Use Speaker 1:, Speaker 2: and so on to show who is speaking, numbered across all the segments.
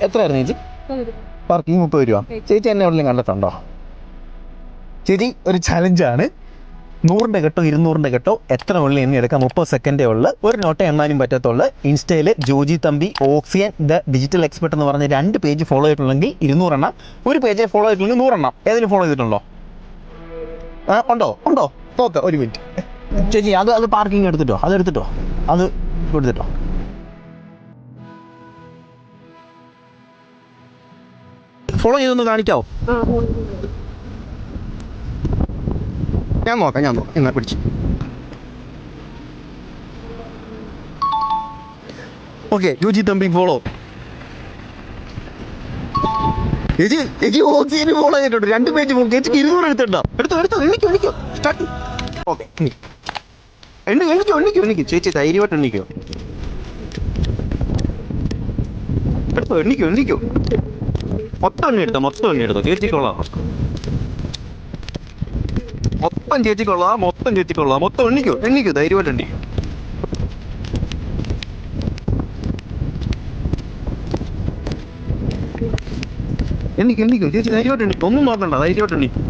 Speaker 1: എത്രയായിരുന്നു ചേച്ചി? പാർക്കിംഗ് 30 രൂപ. ചേച്ചി എന്നെ എവിടെയും കണ്ടിട്ടുണ്ടോ? ചേച്ചി ഒരു ചലഞ്ചാണ്. 100 കെട്ടോ 200 കെട്ടോ എത്ര ഉള്ളി എണ്ണി എടുക്കാം. 30 സെക്കൻഡേ ഉള്ളു. ഒരു നോട്ട് എണ്ണാനും പറ്റത്തുള്ളൂ. ഇൻസ്റ്റയിൽ ജോജി തമ്പി ഓക്സിയൻ ദ ഡിജിറ്റൽ എക്സ്പെർട്ട് എന്ന് പറഞ്ഞ 2 പേജ് ഫോളോ ചെയ്തിട്ടുണ്ടെങ്കിൽ 200 എണ്ണം, ഒരു പേജ് ഫോളോ ചെയ്തിട്ടുണ്ടെങ്കിൽ 100 എണ്ണം. ഏതെങ്കിലും ഫോളോ ചെയ്തിട്ടുണ്ടോ? ഉണ്ടോ? നോക്കാം, ഒരു മിനിറ്റ് ചേച്ചി. അത് പാർക്കിംഗ് എടുത്തിട്ടോ, അത് കൊടുത്തിട്ടോ. ഫോളോ ചെയ്തൊന്ന് കാണിക്കാവോ? ഞാൻ നോക്കാം. എന്നാ പിടിച്ച്. Okay, Joji Thampi follow. ചേച്ചി ഓക്സിജന് ഫോളോ ചെയ്തിട്ടുണ്ട്. 2 പേജ് ചേച്ചിക്ക് 200 എടുത്തിട്ടുണ്ടോ? എടുത്തോ. എണ്ണിക്കോ. സ്റ്റാർട്ട്. ഓക്കെ, എണ്ണിക്കോ. ചേച്ചി ധൈര്യമായിട്ട് എണ്ണിക്കോ. എണ്ണിക്കോ. മൊത്തം എണ്ണി എടുത്തോ. ചേച്ചിക്കൊള്ളാം. മൊത്തം ചേച്ചിക്കൊള്ളാം. മൊത്തം എണ്ണിക്കോ. ധൈര്യമായിട്ട് എണ്ണിക്കോ. എണ്ണിക്കോ. ചേച്ചി ധൈര്യമായിട്ട് എണ്ണിക്കോ. ഒന്നും നോക്കണ്ട, ധൈര്യമായിട്ട് എണ്ണിക്കോ.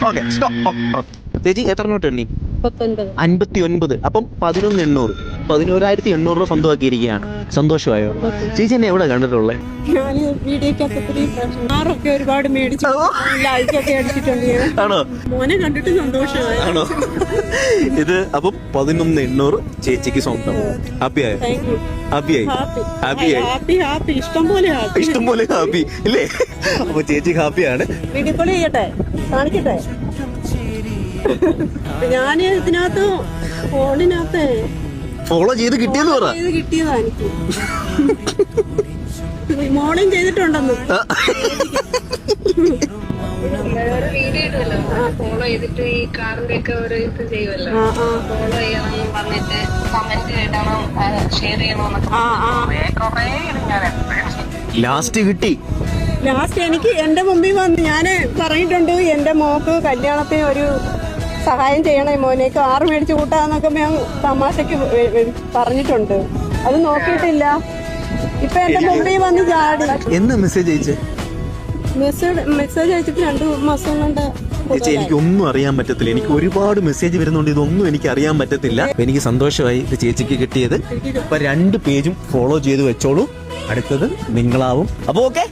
Speaker 1: Okay, stop. ചേച്ചി എത്ര നോട്ട് എണ്ണി? 59. അപ്പം 11,800. 11,800 രൂപ സ്വന്തമാക്കിയിരിക്കുകയാണ്. സന്തോഷമായോ? ചേച്ചി എന്നെ എവിടെ കണ്ടിട്ടുള്ളത്? ആണോ?
Speaker 2: മോനെ കണ്ടിട്ട് സന്തോഷമായി.
Speaker 1: ആണോ? ഇത് അപ്പം 11,800 ചേച്ചിക്ക് സ്വന്തം. ഹാപ്പിയായി? ഇഷ്ടംപോലെ ഹാപ്പി ഇല്ലേ? അപ്പൊ ചേച്ചി ഹാപ്പിയാണ്.
Speaker 2: കാണിക്കട്ടെ. ഞാന് ഇതിനകത്ത് ഫോണിനകത്ത്
Speaker 1: ഫോളോ ചെയ്ത് കിട്ടിയെന്ന് പറ.
Speaker 2: കിട്ടിയതാ എനിക്ക്. മോർണിംഗ് ചെയ്തിട്ടുണ്ടെന്ന്.
Speaker 3: വീഡിയോ ഇടുമല്ലോ, ഫോളോ ചെയ്തിട്ട് ഈ കാറിന്റെ ഒക്കെ ഒരു ഇത് ചെയ്യുമല്ലോ, ഫോളോ ചെയ്യണം പറഞ്ഞിട്ട് കമന്റ് ഇടണം, ഷെയർ ചെയ്യണമെന്നൊക്കെ.
Speaker 1: ലാസ്റ്റ് കിട്ടി.
Speaker 2: എനിക്ക് എന്റെ മുമ്പിൽ വന്ന് ഞാന് പറഞ്ഞിട്ടുണ്ട്, എന്റെ മോക്ക് കല്യാണത്തിന് ഒരു സഹായം ചെയ്യണേ, മോനെ കാറ് മേടിച്ചു കൂട്ടാന്നൊക്കെ ഞാൻ തമാശക്ക് പറഞ്ഞിട്ടുണ്ട്. അത് നോക്കിയിട്ടില്ല. ഇപ്പൊ എന്റെ മുമ്പിൽ വന്ന് ചാടി.
Speaker 1: എന്ന് മെസ്സേജ്
Speaker 2: അയച്ചിട്ട് 2 മാസം കൊണ്ട്.
Speaker 1: ചേച്ചി എനിക്ക് ഒന്നും അറിയാൻ പറ്റത്തില്ല. എനിക്ക് ഒരുപാട് മെസ്സേജ് വരുന്നുണ്ട്, ഇതൊന്നും എനിക്ക് അറിയാൻ പറ്റത്തില്ല. എനിക്ക് സന്തോഷമായി ഇത് ചേച്ചിക്ക് കിട്ടിയത്. അപ്പൊ 2 പേജും ഫോളോ ചെയ്ത് വെച്ചോളൂ. അടുത്തത് നിങ്ങളാവും. അപ്പൊ ഓക്കെ.